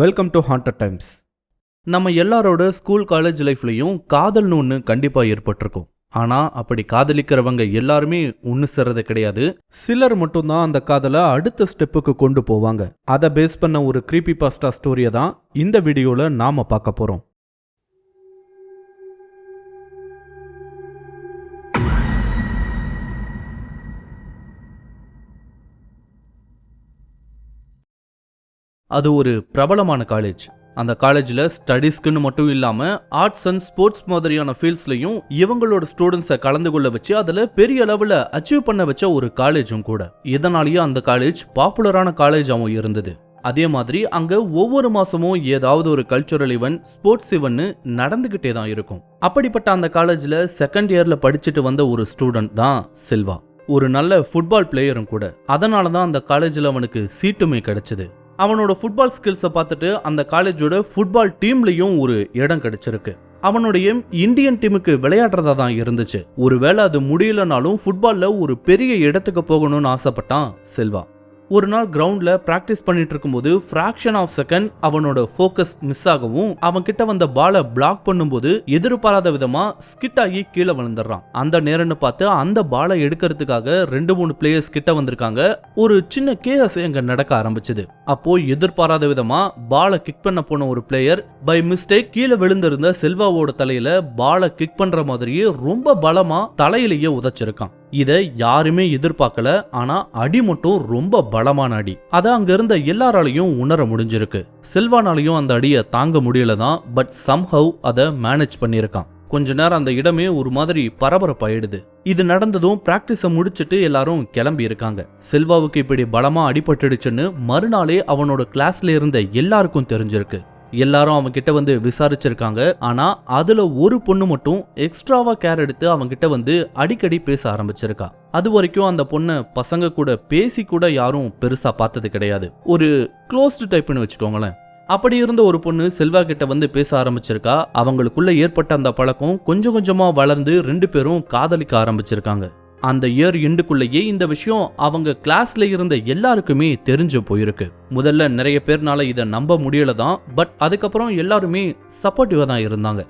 Welcome to haunted times. நம்ம எல்லாரோட school college லைஃப்லையும் காதல்னு ஒன்று கண்டிப்பாக ஏற்பட்டிருக்கும். ஆனால் அப்படி காதலிக்கிறவங்க எல்லாருமே ஒன்று சேர்றது கிடையாது. சிலர் மட்டும்தான் அந்த காதலை அடுத்த ஸ்டெப்புக்கு கொண்டு போவாங்க. அதை பேஸ் பண்ண ஒரு க்ரீப்பி பாஸ்டா ஸ்டோரியை தான் இந்த வீடியோவில் நாம் பார்க்க போகிறோம். அது ஒரு பிரபலமான காலேஜ். அந்த காலேஜில் ஸ்டடீஸ்க்குன்னு மட்டும் இல்லாமல் ஆர்ட்ஸ் அண்ட் ஸ்போர்ட்ஸ் மாதிரியான ஃபீல்ட்ஸ்லையும் இவங்களோட ஸ்டூடெண்ட்ஸை கலந்து கொள்ள வச்சு அதில் பெரிய லெவலில் அச்சீவ் பண்ண வச்ச ஒரு காலேஜும் கூட. இதனாலேயே அந்த காலேஜ் பாப்புலரான காலேஜாகவும் இருந்தது. அதே மாதிரி அங்கே ஒவ்வொரு மாதமும் ஏதாவது ஒரு கல்ச்சுரல் ஈவெண்ட், ஸ்போர்ட்ஸ் ஈவெண்ட் நடந்துக்கிட்டே தான் இருக்கும். அப்படிப்பட்ட அந்த காலேஜில் செகண்ட் இயரில் படிச்சுட்டு வந்த ஒரு ஸ்டூடெண்ட் தான் செல்வா. ஒரு நல்ல ஃபுட்பால் பிளேயரும் கூட. அதனால தான் அந்த காலேஜில் அவனுக்கு சீட்டுமே கிடைச்சது. அவனோட ஃபுட்பால் ஸ்கில்ஸை பார்த்துட்டு அந்த காலேஜோட ஃபுட்பால் டீம்லையும் ஒரு இடம் கிடைச்சிருக்கு. அவனுடைய இந்தியன் டீமுக்கு விளையாடுறதா தான் இருந்துச்சு. ஒருவேளை அது முடியலனாலும் ஃபுட்பால்ல ஒரு பெரிய இடத்துக்கு போகணும்னு ஆசைப்பட்டான் செல்வா. ஒரு நாள் கிரவுண்ட்ல பிராக்டிஸ் பண்ணிட்டு இருக்கும்போது ஃபிராக்ஷன் ஆஃப் செகண்ட் அவனோட ஃபோக்கஸ் மிஸ் ஆகவும் அவன் கிட்ட வந்த பாலை பிளாக் பண்ணும்போது எதிர்பாராத விதமா ஸ்கிட் ஆகி கீழே விழுந்துடுறான். அந்த நேரம்னு பார்த்து அந்த பாலை எடுக்கிறதுக்காக 2-3 பிளேயர்ஸ் கிட்ட வந்திருக்காங்க. ஒரு சின்ன கேஸ் அங்க நடக்க ஆரம்பிச்சது. அப்போ எதிர்பாராத விதமா பாலை கிக் பண்ண போன ஒரு பிளேயர் பை மிஸ்டேக் கீழே விழுந்திருந்த செல்வாவோட தலையில பாலை கிக் பண்ற மாதிரியே ரொம்ப பலமா தலையிலேயே உதைச்சிருக்கான். இதை யாருமே எதிர்பார்க்கல. ஆனா அடி மட்டும் ரொம்ப பலமான அடி. அதை அங்க இருந்த எல்லாராலையும் உணர முடிஞ்சிருக்கு. செல்வானாலையும் அந்த அடியை தாங்க முடியலதான். பட் சம்ஹவ் அதை மேனேஜ் பண்ணியிருக்கான். கொஞ்ச நேரம் அந்த இடமே ஒரு மாதிரி பரபரப்பாயிடுது. இது நடந்ததும் பிராக்டிஸை முடிச்சுட்டு எல்லாரும் கிளம்பி இருக்காங்க. செல்வாவுக்கு இப்படி பலமா அடிபட்டுடுச்சுன்னு மறுநாளே அவனோட கிளாஸ்ல இருந்த எல்லாருக்கும் தெரிஞ்சிருக்கு. எல்லாரும் அவங்க கிட்ட வந்து விசாரிச்சிருக்காங்க. ஆனா அதுல ஒரு பொண்ணு மட்டும் எக்ஸ்ட்ராவா கேர் எடுத்து அவங்க கிட்ட வந்து அடிக்கடி பேச ஆரம்பிச்சிருக்கா. அது வரைக்கும் அந்த பொண்ணு பசங்க கூட பேசி கூட யாரும் பெருசா பார்த்தது கிடையாது. ஒரு க்ளோஸ்டு டைப்னு வச்சுக்கோங்களேன். அப்படி இருந்த ஒரு பொண்ணு செல்வா கிட்ட வந்து பேச ஆரம்பிச்சிருக்கா. அவங்களுக்குள்ள ஏற்பட்ட அந்த பழக்கம் கொஞ்சம் கொஞ்சமா வளர்ந்து 2 பேரும் காதலிக்க ஆரம்பிச்சிருக்காங்க. அந்த இயர் எண்டுக்குள்ளேயே இந்த விஷயம் அவங்க கிளாஸ்ல இருந்த எல்லாருக்குமே தெரிஞ்சு போயிருக்கு. முதல்ல நிறைய பேர்னால இதை நம்ப முடியல தான். பட் அதுக்கப்புறம் எல்லாருமே சப்போர்ட்டிவா தான் இருந்தாங்க.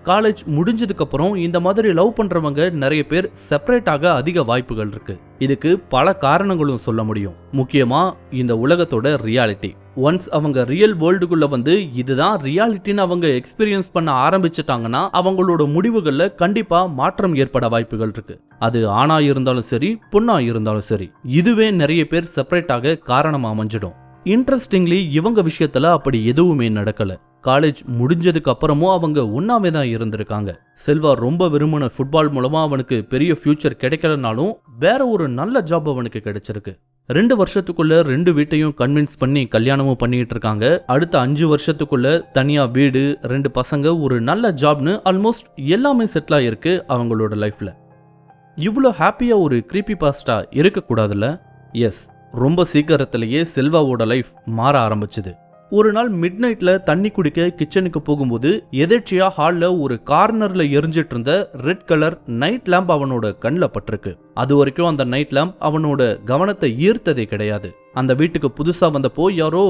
காலேஜ் முடிஞ்சதுக்கு அப்புறம் இந்த மாதிரி லவ் பண்றவங்க நிறைய பேர் செப்பரேட்டாக அதிக வாய்ப்புகள் இருக்கு. இதுக்கு பல காரணங்களும் சொல்ல முடியும். முக்கியமா இந்த உலகத்தோட ரியாலிட்டி. ஒன்ஸ் அவங்க ரியல் வேர்ல்டுக்குள்ள வந்து இதுதான் ரியாலிட்டின்னு அவங்க எக்ஸ்பீரியன்ஸ் பண்ண ஆரம்பிச்சுட்டாங்கன்னா அவங்களோட முடிவுகள்ல கண்டிப்பா மாற்றம் ஏற்பட வாய்ப்புகள் இருக்கு. அது ஆணா இருந்தாலும் சரி, பொண்ணா இருந்தாலும் சரி. இதுவே நிறைய பேர் செப்பரேட்டாக காரணமா அமைஞ்சிடும். இன்ட்ரெஸ்டிங்லி இவங்க விஷயத்துல அப்படி எதுவுமே நடக்கல. காலேஜ் முடிஞ்சதுக்கு அப்புறமும் அவங்க ஒன்னாவே தான் இருந்திருக்காங்க. செல்வா ரொம்ப விரும்பின ஃபுட்பால் மூலமா அவனுக்கு பெரிய ஃபியூச்சர் கிடைக்கலனாலும் வேற ஒரு நல்ல ஜாப் அவனுக்கு கிடைச்சிருக்கு. 2 வருஷத்துக்குள்ள 2 வீட்டையும் கன்வின்ஸ் பண்ணி கல்யாணமும் பண்ணிட்டு இருக்காங்க. அடுத்த 5 வருஷத்துக்குள்ள தனியா வீடு, 2 பசங்க, ஒரு நல்ல ஜாப்னு ஆல்மோஸ்ட் எல்லாமே செட்டில் ஆயிருக்கு அவங்களோட லைஃப்ல. இவ்வளோ ஹாப்பியா ஒரு க்ரீப்பி பாஸ்டா இருக்கக்கூடாதுல்ல? எஸ், ரொம்ப சீக்கிரத்திலேயே செல்வாவோட லைஃப் மாற ஆரம்பிச்சுது. ஒரு நாள் மிட் நைட்ல தண்ணி குடிக்க கிச்சனுக்கு போகும்போது எதிர்ச்சியா ஹால்ல ஒரு கார்னர்ல எரிஞ்சிட்டு இருந்த ரெட் கலர் நைட் லேம்ப் அவனோட கண்ணில் பட்டிருக்கு. அது வரைக்கும் அந்த நைட் லேம்ப் அவனோட கவனத்தை ஈர்த்ததே கிடையாது. அந்த வீட்டுக்கு புதுசா வந்தப்போ யாரோ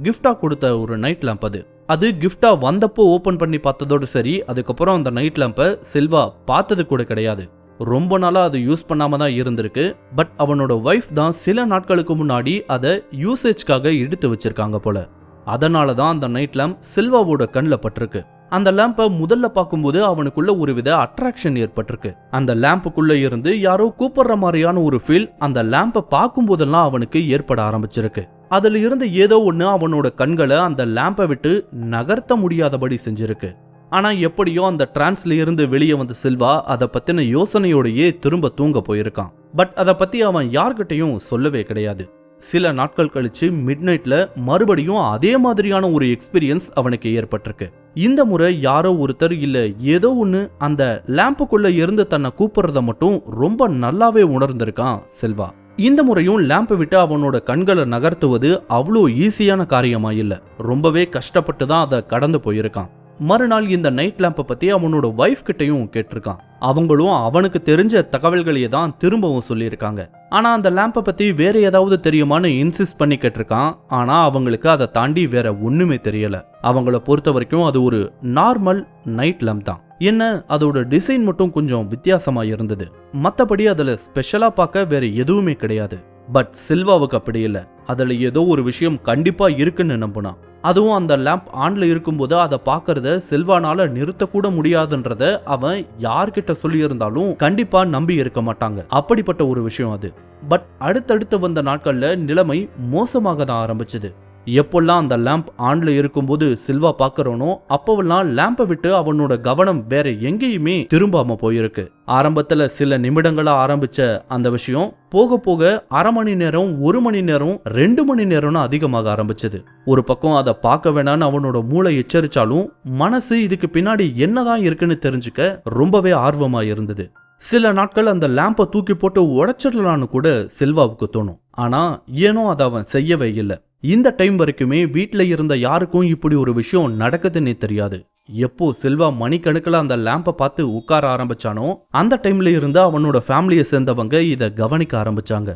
கிஃப்டா கொடுத்த ஒரு நைட் லேம்ப் அது. அது கிஃப்டா வந்தப்போ ஓபன் பண்ணி பார்த்ததோடு சரி. அதுக்கப்புறம் அந்த நைட் லேம்பை செல்வா பார்த்தது கூட கிடையாது. ரொம்ப நாளா அது யூஸ் பண்ணாம தான் இருந்திருக்கு. பட் அவனோட ஒய்ஃப் தான் சில நாட்களுக்கு முன்னாடி அதை யூசேஜ்காக எடுத்து வச்சிருக்காங்க போல. அதனால தான் அந்த நைட் லேம்ப் செல்வாவோட கண்ணில் பட்டிருக்கு. அந்த லேம்பை முதல்ல பார்க்கும்போது அவனுக்குள்ள ஒருவித அட்ராக்ஷன் ஏற்பட்டிருக்கு. அந்த லேம்புக்குள்ள இருந்து யாரோ கூப்பிடுற மாதிரியான ஒரு ஃபீல் அந்த லேம்பை பார்க்கும் போதெல்லாம் அவனுக்கு ஏற்பட ஆரம்பிச்சிருக்கு. அதுல இருந்து ஏதோ ஒண்ணு அவனோட கண்களை அந்த லேம்பை விட்டு நகர்த்த முடியாதபடி செஞ்சிருக்கு. ஆனா எப்படியோ அந்த டிரான்ஸ்ல இருந்து வெளியே வந்த செல்வா அதை பத்தின யோசனையோடையே திரும்ப தூங்க போயிருக்கான். பட் அதை பத்தி அவன் யார்கிட்டையும் சொல்லவே கிடையாது. சில நாட்கள் கழிச்சு மிட் நைட்ல மறுபடியும் அதே மாதிரியான ஒரு எக்ஸ்பீரியன்ஸ் அவனுக்கு ஏற்பட்டிருக்கு. இந்த முறை யாரோ ஒருத்தர் இல்ல ஏதோ ஒண்ணு அந்த லேம்புக்குள்ள இருந்து தன்னை கூப்பிடுறத மட்டும் ரொம்ப நல்லாவே உணர்ந்திருக்கான் செல்வா. இந்த முறையும் லேம்பை விட்டு அவனோட கண்களை நகர்த்துவது அவ்வளோ ஈஸியான காரியமா இல்ல. ரொம்பவே கஷ்டப்பட்டு தான் அதை கடந்து போயிருக்கான். மறுநாள் இந்த நைட் லேம்பை பத்தி அவனோட வைஃப் கிட்டையும் கேட்டிருக்கான். அவங்களும் அவனுக்கு தெரிஞ்ச தகவல்களையே தான் திரும்பவும் சொல்லியிருக்காங்க. ஆனா அந்த லேம்பை பத்தி வேற ஏதாவது தெரியுமான்னு இன்சிஸ்ட் பண்ணி கேட்டிருக்கான். ஆனா அவங்களுக்கு அதை தாண்டி வேற ஒண்ணுமே தெரியல. அவங்கள பொறுத்த வரைக்கும் அது ஒரு நார்மல் நைட் லேம்ப் தான். என்ன அதோட டிசைன் மட்டும் கொஞ்சம் வித்தியாசமா இருந்தது. மத்தபடி அதுல ஸ்பெஷலா பார்க்க வேற எதுவுமே கிடையாது. பட் சில்வாவுக்கு அப்படி இல்ல. அதுல ஏதோ ஒரு விஷயம் கண்டிப்பா இருக்குன்னு நம்பினான். அதுவும் அந்த லேம்ப் ஆன்ல இருக்கும்போது அதை பார்க்கறத சில்வானால நிறுத்தக்கூட முடியாதுன்றத அவன் யார்கிட்ட சொல்லியிருந்தாலும் கண்டிப்பா நம்பி இருக்க மாட்டாங்க. அப்படிப்பட்ட ஒரு விஷயம் அது. பட் அடுத்தடுத்து வந்த நாட்கள்ல நிலைமை மோசமாக தான் ஆரம்பிச்சது. எப்பெல்லாம் அந்த லேம்ப் ஆன்ல இருக்கும்போது சில்வா பார்க்கறானோ அப்பவெல்லாம் லேம்பை விட்டு அவனோட கவனம் வேற எங்கேயுமே திரும்பாம போயிருக்கு. ஆரம்பத்துல சில நிமிடங்களா ஆரம்பிச்ச அந்த விஷயம் போக போக அரை மணி நேரம், 1 மணி நேரம், 2 மணி நேரம்னு அதிகமாக ஆரம்பிச்சது. ஒரு பக்கம் அதை பார்க்க வேணான்னு அவனோட மூளை எச்சரிச்சாலும் மனசு இதுக்கு பின்னாடி என்னதான் இருக்குன்னு தெரிஞ்சுக்க ரொம்பவே ஆர்வமா இருந்தது. சில நாட்கள் அந்த லேம்பை தூக்கி போட்டு உடைச்சிடலான்னு கூட சில்வாவுக்கு தோணும். ஆனா ஏனோ அதை அவன் செய்யவே இல்லை. இந்த டைம் வரைக்குமே வீட்டில் இருந்த யாருக்கும் இப்படி ஒரு விஷயம் நடக்குதுன்னே தெரியாது. எப்போ சில்வா மணிக்கணக்கில் அந்த லேம்பை பார்த்து உட்கார ஆரம்பிச்சானோ அந்த டைம்ல இருந்து அவனோட ஃபேமிலியை சேர்ந்தவங்க இதை கவனிக்க ஆரம்பிச்சாங்க.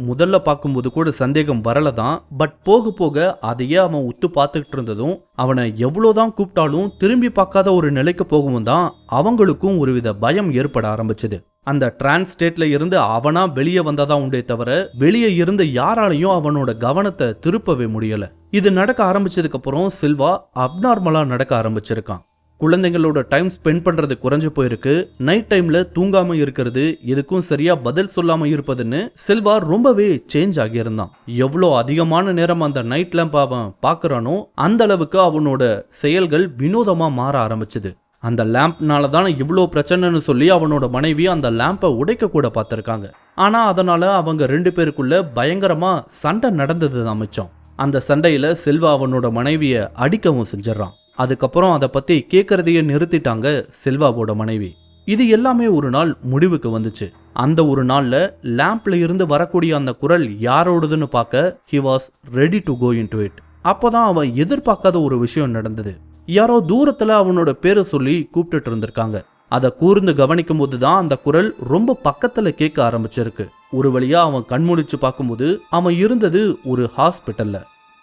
முதல்ல பார்க்கும்போது கூட சந்தேகம் வரலதான். பட் போக போக அதையே அவன் உத்து பார்த்துக்கிட்டு இருந்ததும் அவனை எவ்வளோதான் கூப்பிட்டாலும் திரும்பி பார்க்காத ஒரு நிலைக்கு போகவும் தான் அவங்களுக்கும் ஒருவித பயம் ஏற்பட ஆரம்பிச்சது. அந்த டிரான்ஸ் ஸ்டேட்ல இருந்து அவனா வெளியே வந்தாதான் உண்டே தவிர வெளியே இருந்து யாராலையும் அவனோட கவனத்தை திருப்பவே முடியல. இது நடக்க ஆரம்பிச்சதுக்கு அப்புறம் சில்வா அப்நார்மலா நடக்க ஆரம்பிச்சிருக்கான். குழந்தைங்களோட டைம் ஸ்பெண்ட் பண்றது குறைஞ்சு போயிருக்கு. நைட் டைம்ல தூங்காம இருக்கிறது, எதுக்கும் சரியா பதில் சொல்லாம இருப்பதுன்னு சில்வா ரொம்பவே சேஞ்ச் ஆகியிருந்தான். எவ்வளோ அதிகமான நேரம் அந்த நைட் லேம்ப் அவன் பார்க்கறானோ அந்த அளவுக்கு அவனோட செயல்கள் வினோதமா மாற ஆரம்பிச்சது. அந்த லேம்ப்னால தான் இவ்வளோ பிரச்சனைன்னு சொல்லி அவனோட மனைவி அந்த லேம்பை உடைக்க கூட பார்த்துருக்காங்க. ஆனா அதனால அவங்க 2 பேருக்குள்ள பயங்கரமா சண்டை நடந்தது தான் மிச்சம். அந்த சண்டையில சில்வா அவனோட மனைவியை அடிக்கவும் செஞ்சிடறான். அதுக்கப்புறம் அதை பத்தி கேட்கறதையே நிறுத்திட்டாங்க சில்வாவோட மனைவி. இது எல்லாமே ஒரு நாள் முடிவுக்கு வந்துச்சு. அந்த ஒரு நாள்ல லேம்ப்ல இருந்து வரக்கூடிய அந்த குரல் யாரோடதுன்னு பார்க்க he was ready to go into it. அப்போதான் அவன் எதிர்பார்க்காத ஒரு விஷயம் நடந்தது. யாரோ தூரத்துல அவனோட பேரை சொல்லி கூப்பிட்டுட்டு இருந்திருக்காங்க. அதை கூர்ந்து கவனிக்கும் போதுதான் அந்த குரல் ரொம்ப பக்கத்துல கேட்க ஆரம்பிச்சிருக்கு. ஒரு வழியா அவன் கண்முழிச்சு பார்க்கும்போது அவன் இருந்தது ஒரு ஹாஸ்பிட்டல்ல.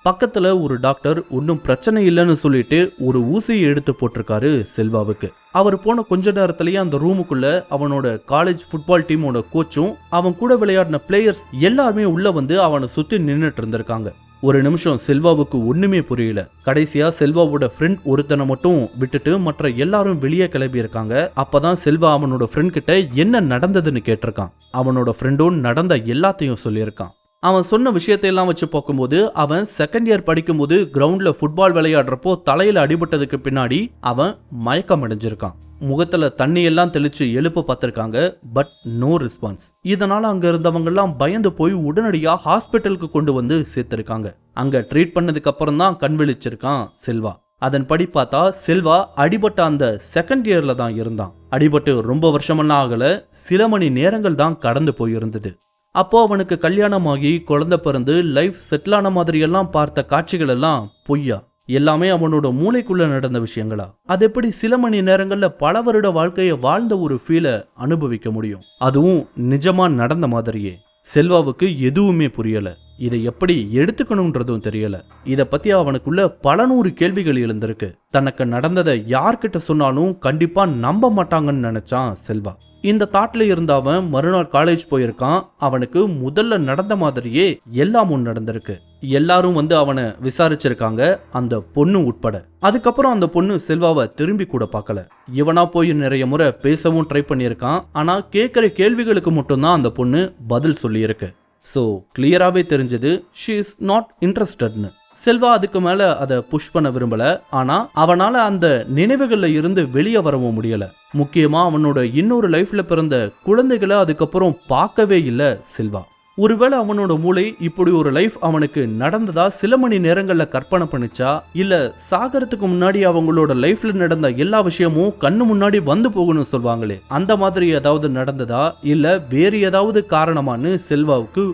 பக்கத்துல ஒரு டாக்டர் ஒன்றும் பிரச்சனை இல்லைன்னு சொல்லிட்டு ஒரு ஊசியை எடுத்து போட்டிருக்காரு செல்வாவுக்கு. அவர் போன கொஞ்ச நேரத்திலேயே அந்த ரூமுக்குள்ள அவனோட காலேஜ் ஃபுட்பால் டீமோட கோச்சும் அவன் கூட விளையாடின பிளேயர்ஸ் எல்லாருமே உள்ள வந்து அவனை சுத்தி நின்றுட்டு இருந்திருக்காங்க. ஒரு நிமிஷம் செல்வாவுக்கு ஒண்ணுமே புரியல. கடைசியா செல்வாவோட ஃப்ரெண்ட் ஒருத்தனை மட்டும் விட்டுட்டு மற்ற எல்லாரும் வெளியே கிளம்பி இருக்காங்க. அப்பதான் செல்வா அவனோட ஃப்ரெண்ட் கிட்ட என்ன நடந்ததுன்னு கேட்டிருக்கான். அவனோட ஃப்ரெண்டும் நடந்த எல்லாத்தையும் சொல்லியிருக்கான். அவன் சொன்ன விஷயத்தையெல்லாம் வச்சு பார்க்கும்போது அவன் செகண்ட் இயர் படிக்கும்போது கிரவுண்ட்ல ஃபுட்பால் விளையாடுறப்போ தலையில அடிபட்டதுக்கு பின்னாடி அவன் மயக்கம் அடைஞ்சிருக்கான். முகத்துல தண்ணி எல்லாம் தெளிச்சு எழுப்ப பார்த்திருக்காங்க. But no response. இதனால அங்க இருந்தவங்க எல்லாம் பயந்து போய் உடனடியா ஹாஸ்பிட்டலுக்கு கொண்டு வந்து சேர்த்திருக்காங்க. அங்க ட்ரீட் பண்ணதுக்கு அப்புறம் தான் கண் விழிச்சிருக்கான் செல்வா. அதன்படி பார்த்தா செல்வா அடிபட்ட அந்த செகண்ட் இயர்ல தான் இருந்தான். அடிபட்டு ரொம்ப வருஷமெல்லாம் ஆகல, சில மணி நேரங்கள் தான் கடந்து போயிருந்தது. அப்போ அவனுக்கு கல்யாணமாகி குழந்தை பிறந்து லைஃப் செட்டில் ஆன மாதிரி எல்லாம் பார்த்த காட்சிகள் எல்லாம் பொய்யா? எல்லாமே அவனோட மூளைக்குள்ள நடந்த விஷயங்களா? அது எப்படி சில மணி நேரங்கள்ல பல வருட வாழ்க்கையை வாழ்ந்த ஒரு ஃபீலை அனுபவிக்க முடியும்? அதுவும் நிஜமா நடந்த மாதிரியே. செல்வாவுக்கு எதுவுமே புரியல. இதை எப்படி எடுத்துக்கணும்ன்றதும் தெரியல. இதை பத்தி அவனுக்குள்ள பல 100 கேள்விகள் எழுந்திருக்கு. தனக்கு நடந்ததை யார்கிட்ட சொன்னாலும் கண்டிப்பா நம்ப மாட்டாங்கன்னு நினைச்சான் செல்வா. இந்த தாட்ல இருந்த அவன் மறுநாள் காலேஜ் போயிருக்கான். அவனுக்கு முதல்ல நடந்த மாதிரியே எல்லாமும் நடந்திருக்கு. எல்லாரும் வந்து அவனை விசாரிச்சிருக்காங்க, அந்த பொண்ணு உட்பட. அதுக்கப்புறம் அந்த பொண்ணு செல்வாவை திரும்பி கூட பார்க்கல. இவனா போய் நிறைய முறை பேசவும் ட்ரை பண்ணியிருக்கான். ஆனா கேட்கிற கேள்விகளுக்கு மட்டும்தான் அந்த பொண்ணு பதில் சொல்லியிருக்கு. ஸோ கிளியராகவே தெரிஞ்சது ஷீ இஸ் நாட் இன்ட்ரெஸ்டட்னு. செல்வா அதுக்கு மேல அதை புஷ் பண்ண விரும்பல. ஆனா அவனால அந்த நினைவுகள்ல இருந்து வெளியே வரவும் முடியல. முக்கியமா அவனோட இன்னொரு லைஃப்ல பிறந்த குழந்தைகளை அதுக்கப்புறம் பார்க்கவே இல்லை செல்வா. ஒருவேளை அவனோட மூளை இப்படி ஒரு லைஃப் அவனுக்கு நடந்ததா சில மணி நேரங்கள்ல கற்பனை பண்ணிச்சா, இல்ல சாகறதுக்கு முன்னாடி அவங்களோட லைஃப்ல நடந்த எல்லா விஷயமும் கண்ணு முன்னாடி வந்து போகணும்னு சொல்வாங்களே, அந்த மாதிரி ஏதாவது நடந்ததா, இல்ல வேறு ஏதாவது காரணமானு செல்வாவுக்கு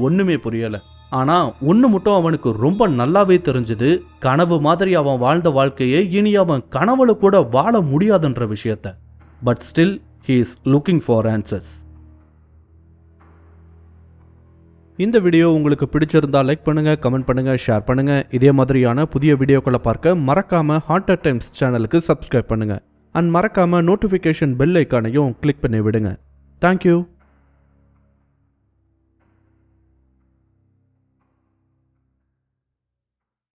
ஒண்ணுமே புரியல. ஆனால் ஒன்று மட்டும் அவனுக்கு ரொம்ப நல்லாவே தெரிஞ்சுது, கனவு மாதிரி அவன் வாழ்ந்த வாழ்க்கையை இனி அவன் கனவுல கூட வாழ முடியாதுன்ற விஷயத்த. But still he is looking for answers. இந்த வீடியோ உங்களுக்கு பிடிச்சிருந்தா லைக் பண்ணுங்க, கமெண்ட் பண்ணுங்க, ஷேர் பண்ணுங்க. இதே மாதிரியான புதிய வீடியோக்களை பார்க்க மறக்காம ஹாண்டட் டைம்ஸ் சேனலுக்கு சப்ஸ்கிரைப் பண்ணுங்க. அண்ட் மறக்காம நோட்டிஃபிகேஷன் பெல் ஐக்கானையும் கிளிக் பண்ணி விடுங்க. தேங்க்யூ.